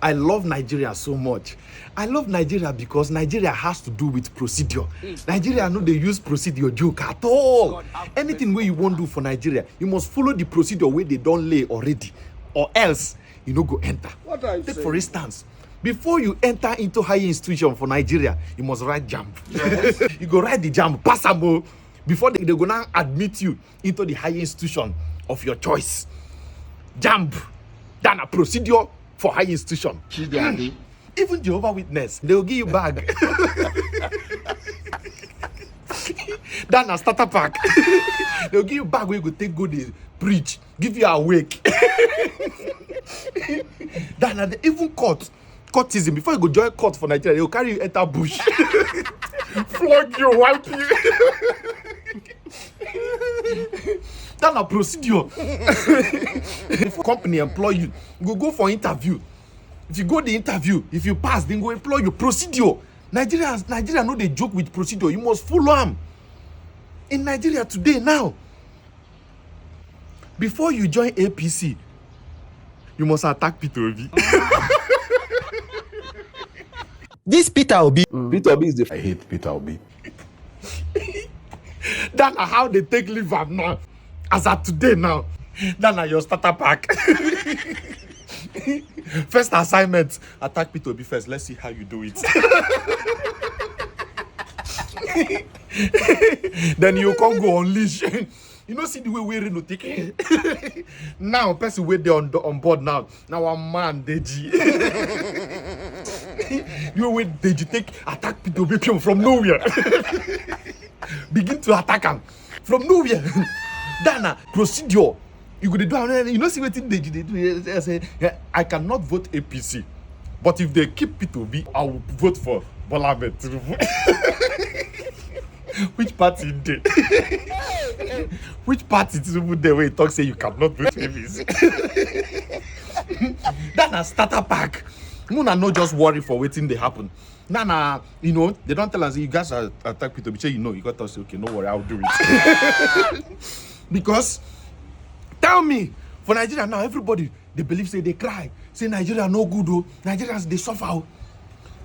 I love Nigeria so much. I love Nigeria because Nigeria has to do with procedure. Nigeria no dey use procedure joke at all. Anything wey you wan do for Nigeria, you must follow the procedure wey they don lay already, or else you no go enter. Take for instance, before you enter into higher institution for Nigeria, you must write JAMB. Yes. You go write the JAMB, pass am before they go now admit you into the higher institution of your choice. JAMB, then a procedure for high institution. Even Jehovah Witness, they will give you bag. Then a starter pack. They will give you bag where you go take go the preach, give you a wake. Then even courtism, before you go join court for Nigeria, they will carry you enter bush. Flog you, wipe you. That's a procedure. If a company employ you, you go for interview. If you go the interview, if you pass, then go employ you. Procedure. Nigeria know they joke with procedure. You must follow them. In Nigeria today now, before you join APC, you must attack Peter Obi. This Peter Obi. Peter Obi is the... I hate Peter Obi. That's how they take leave am now. As at today now, that's your starter pack. First assignment, attack Peter Obi first. Let's see how you do it. Then you can't go unleash. You know, see the way we're no take. Now, person wait there on board now. Now, one man, Deji. You wait, Deji take attack Peter Obi from nowhere. Begin to attack him from nowhere. Then procedure. You go to do. You know, see what they do. They say, I cannot vote APC, but if they keep Peter Obi, I will vote for Bola Ahmed Tinubu. Which party did? Which party Tinubu there where he talk say you cannot vote APC? That's a starter pack. Muna no just worry for waiting they happen. Nah, you know, they don't tell us you guys are attack Peter Obi. You know, you got to say, okay, no worry, I'll do it. Because tell me, for Nigeria now, everybody they believe say they cry, say Nigeria no good, oh, Nigerians they suffer. Oh.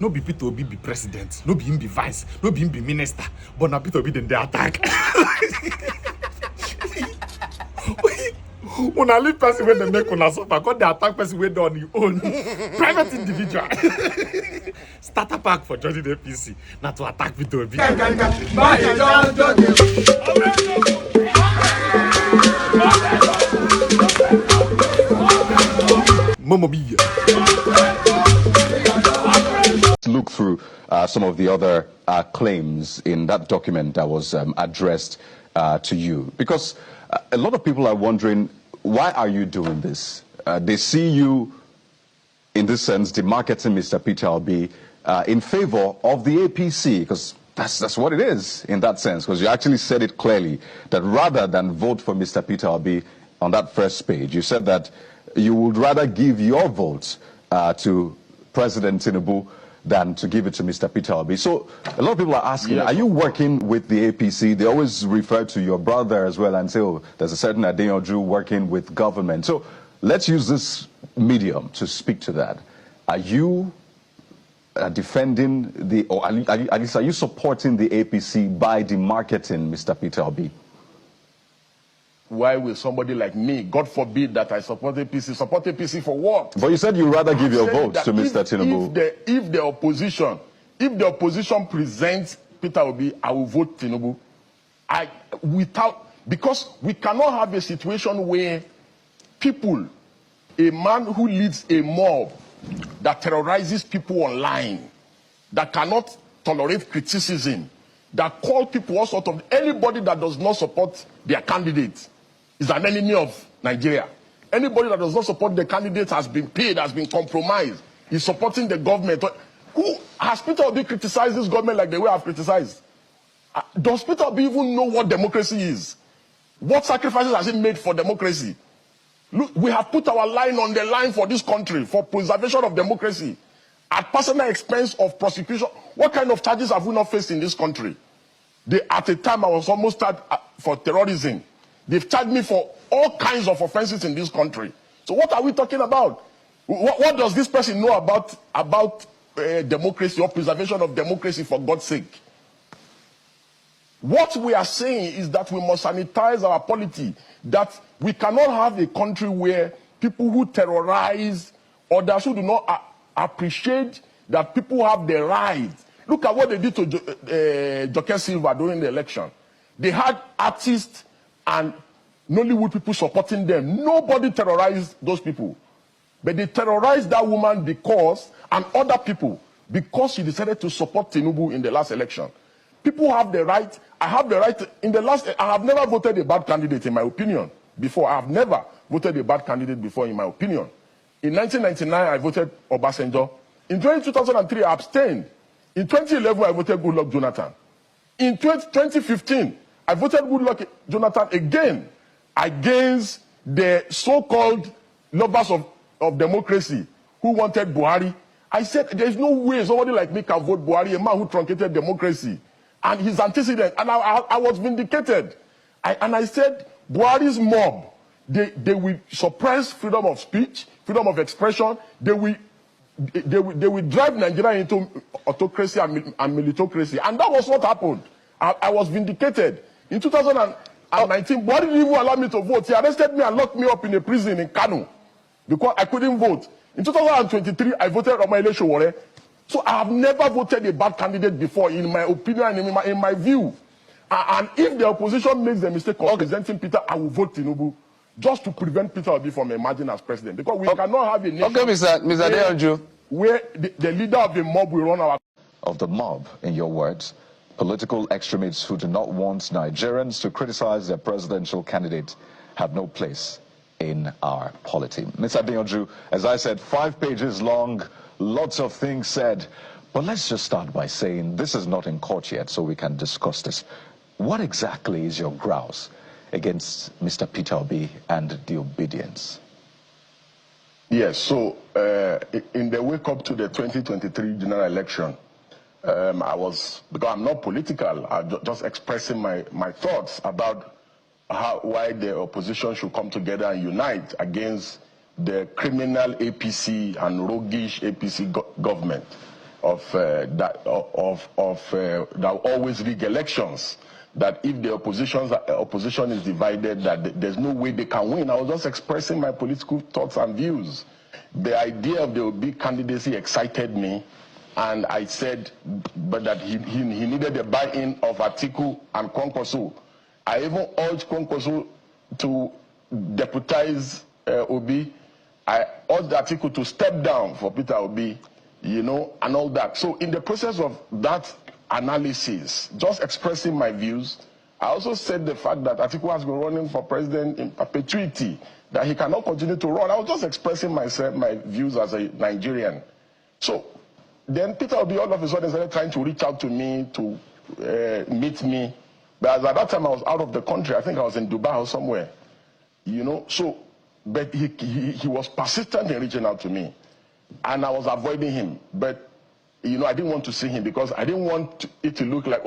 No be Peter Obi be president, no be him be vice, no be him be minister, but now Peter Obi then they attack. When I leave person when they make una suffer, because they attack person when they on your own private individual. Starter pack for judging the APC, not to attack Peter Obi. Mama mia. Look through some of the other claims in that document that was addressed to you, because a lot of people are wondering, why are you doing this? They see you, in this sense, demarketing Mr. Peter Obi in favor of the APC, because that's what it is in that sense, because you actually said it clearly that rather than vote for Mr. Peter Obi on that first page, you said that you would rather give your vote to President Tinubu than to give it to Mr. Peter Obi. So a lot of people are asking, are you working with the APC? They always refer to your brother as well and say, oh, there's a certain Adeyanju working with government. So let's use this medium to speak to that. Are you defending the, or at least are you supporting the APC by demarketing Mr. Peter Obi? Why will somebody like me, God forbid that I support APC, support APC for what? But you said you'd rather give your vote to Mr. Tinubu. If the opposition presents Peter Obi, I will vote Tinubu. Because we cannot have a situation where people, a man who leads a mob that terrorizes people online, that cannot tolerate criticism, that call people all sort of, anybody that does not support their candidate is an enemy of Nigeria. Anybody that does not support the candidate has been paid, has been compromised, is supporting the government. Who has Peter Obi criticized this government like the way I've criticized? Does Peter Obi even know what democracy is? What sacrifices has he made for democracy? Look, we have put our line on the line for this country, for preservation of democracy, at personal expense of prosecution. What kind of charges have we not faced in this country? At a time I was almost charged for terrorism. They've charged me for all kinds of offenses in this country. So what are we talking about? What does this person know about democracy or preservation of democracy, for God's sake? What we are saying is that we must sanitize our polity, that we cannot have a country where people who terrorize others, who do not appreciate that people have the right. Look at what they did to Joke Silva during the election. They had artists and Nollywood people supporting them. Nobody terrorized those people. But they terrorized that woman because, and other people, because she decided to support Tinubu in the last election. People have the right. I have the right. I have never voted a bad candidate, in my opinion, before. I have never voted a bad candidate before, in my opinion. In 1999, I voted Obasanjo. In 2003, I abstained. In 2011, I voted Goodluck Jonathan. In 2015, I voted Goodluck Jonathan again against the so-called lovers of democracy who wanted Buhari. I said, there is no way somebody like me can vote Buhari, a man who truncated democracy and his antecedent. And I was vindicated. I said, Buhari's mob, they will suppress freedom of speech, freedom of expression. They will drive Nigeria into autocracy and militocracy. And that was what happened. I was vindicated. In 2019, Buhari didn't even allow me to vote. He arrested me and locked me up in a prison in Kano because I couldn't vote. In 2023, I voted Omaile Sowore. So I have never voted a bad candidate before, in my opinion and in my view. And if the opposition makes the mistake of presenting Peter, I will vote Tinubu, just to prevent Peter Obi from emerging as president. Because we cannot have a nation where the leader of the mob will run our... Of the mob, in your words, political extremists who do not want Nigerians to criticize their presidential candidate have no place in our polity. Mr. Adeyanju, as I said, 5 pages long, lots of things said. But let's just start by saying this is not in court yet, so we can discuss this. What exactly is your grouse against Mr. Peter Obi and the obedience? Yes, so in the wake up to the 2023 general election, because I'm not political, I'm just expressing my thoughts about why the opposition should come together and unite against the criminal APC and roguish APC government that always rig elections. That if the opposition is divided, that there's no way they can win. I was just expressing my political thoughts and views. The idea of the Obi candidacy excited me, and I said, but that he needed the buy-in of Atiku and Kwankwaso. I even urged Kwankwaso to deputize Obi. I urged Atiku to step down for Peter Obi, and all that. So in the process of that analysis, just expressing my views, I also said the fact that Atiku has been running for president in perpetuity, that he cannot continue to run. I was just expressing my views as a Nigerian. So then Peter Obi all of a sudden started trying to reach out to me to meet me. But at that time I was out of the country. I think I was in Dubai or somewhere. So, but he was persistent in reaching out to me. And I was avoiding him. But I didn't want to see him because I didn't want it to look like,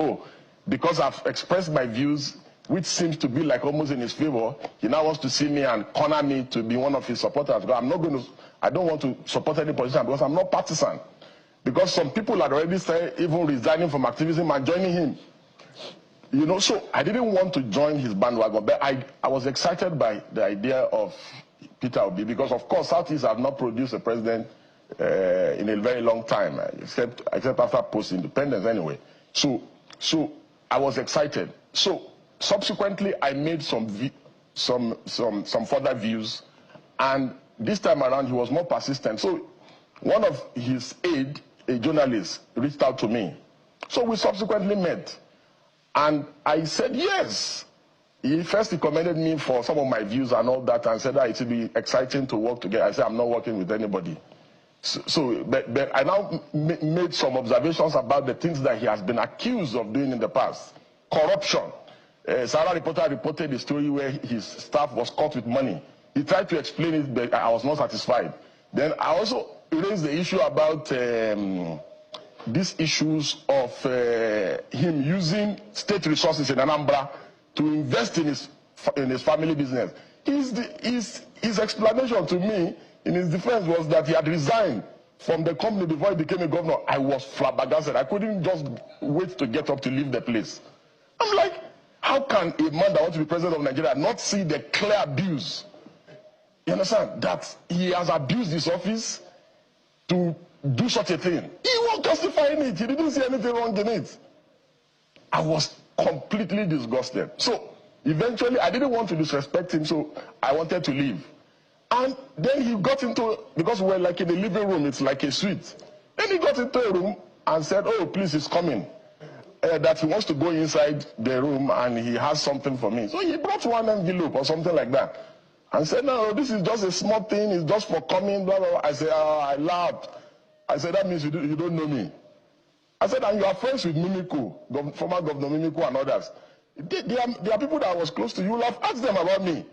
because I've expressed my views, which seems to be like almost in his favor, he now wants to see me and corner me to be one of his supporters. I don't want to support any position because I'm not partisan. Because some people had already started even resigning from activism and joining him. So I didn't want to join his bandwagon. But I was excited by the idea of Peter Obi because, of course, Southeast have not produced a president in a very long time, except after post-independence anyway. So I was excited. So subsequently, I made some further views, and this time around he was more persistent. So one of his aides, a journalist, reached out to me. So we subsequently met, and I said yes. He commended me for some of my views and all that, and said that it would be exciting to work together. I said I'm not working with anybody. But I now made some observations about the things that he has been accused of doing in the past. Corruption. Sarah reporter reported the story where his staff was caught with money. He tried to explain it, but I was not satisfied. Then I also raised the issue about these issues of him using state resources in Anambra to invest in his family business. His explanation to me in his defense was that he had resigned from the company before he became a governor. I was flabbergasted. I couldn't just wait to get up to leave the place. I'm like, how can a man that wants to be president of Nigeria not see the clear abuse? You understand? That he has abused his office to do such a thing. He was justifying it. He didn't see anything wrong in it. I was completely disgusted. So eventually, I didn't want to disrespect him, so I wanted to leave. And then he got into, because we're like in the living room, it's like a suite. Then he got into a room and said, oh, please, he's coming. That he wants to go inside the room and he has something for me. So he brought one envelope or something like that. And said, no, this is just a small thing. It's just for coming, blah, blah, blah. I said, I laughed. I said, that means you don't know me. I said, and you are friends with Mimiko, former Governor Mimiko and others. There are people that was close to you. You'll have asked them about me.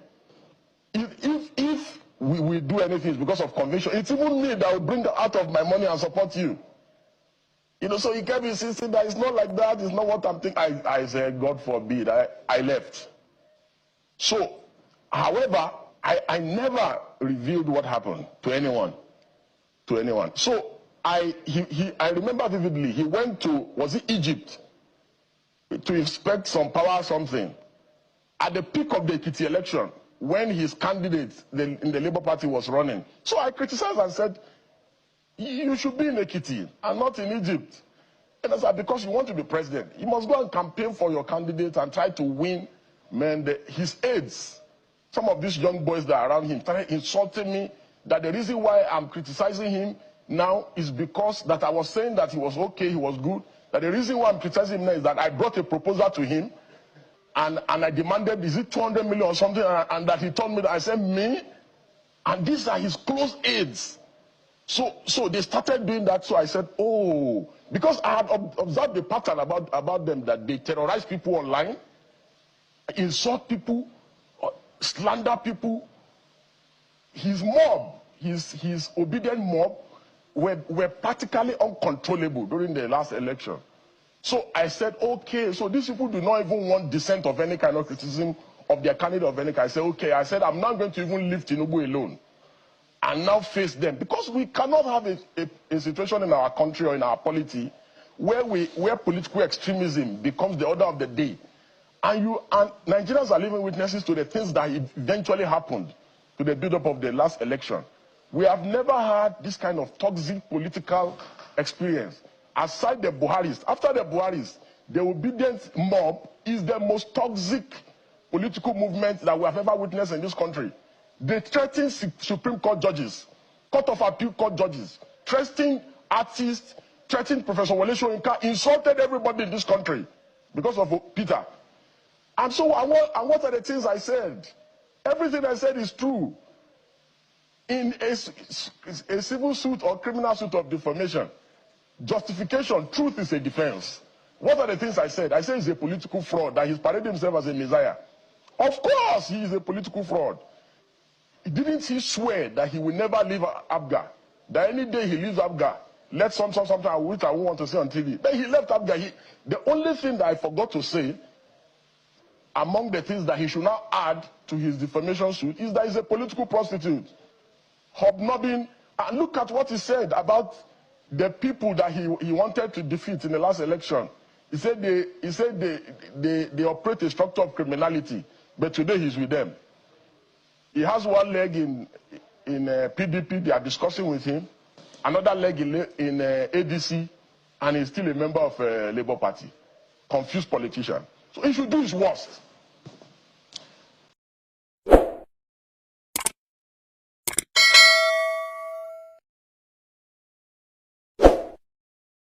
If we do anything, it's because of conviction. It's even me that will bring out of my money and support you. You know, so he kept insisting that it's not like that. It's not what I'm thinking. I said, God forbid. I left. So, however, I never revealed what happened to anyone. So I remember vividly. He went to, was it Egypt, to inspect some power or something. At the peak of the Ekiti election, when his candidate in the Labour Party was running. So I criticized and said, you should be in Ekiti and not in Egypt. And I said, because you want to be president, you must go and campaign for your candidate and try to win his aides. Some of these young boys that are around him started insulting me that the reason why I'm criticizing him now is because that I was saying that he was okay, he was good. That the reason why I'm criticizing him now is that I brought a proposal to him and I demanded, is it 200 million or something? And that he told me that I said, me? And these are his close aides. So they started doing that. So I said, oh, because I had observed the pattern about them, that they terrorize people online, insult people, slander people. His mob, his obedient mob, were practically uncontrollable during the last election. So I said, okay, so these people do not even want dissent of any kind of criticism of their candidate of any kind. I said, okay, I said, I'm not going to even leave Tinubu alone and now face them. Because we cannot have a situation in our country or in our polity where political extremism becomes the order of the day. And Nigerians are living witnesses to the things that eventually happened to the build-up of the last election. We have never had this kind of toxic political experience. Aside the Buharis, after the Buharis, the obedient mob is the most toxic political movement that we have ever witnessed in this country. They threaten Supreme Court judges, Court of Appeal Court judges, threatening artists, threatening Professor Wole Soyinka, insulted everybody in this country because of Peter. And so, what are the things I said? Everything I said is true. In a civil suit or criminal suit of defamation, justification, truth is a defense. What are the things I said? I said he's a political fraud, that he's paraded himself as a messiah. Of course he is a political fraud. Didn't he swear that he will never leave Abga? That any day he leaves Abga, let something which I won't want to say on TV. Then he left Abga. The only thing that I forgot to say, among the things that he should now add to his defamation suit, is that he's a political prostitute. Hobnobbing, and look at what he said about the people that he wanted to defeat in the last election. He said they operate a structure of criminality, but today he's with them. He has one leg in PDP, they are discussing with him, another leg in ADC, and he's still a member of Labour Party. Confused politician. So he should do his worst.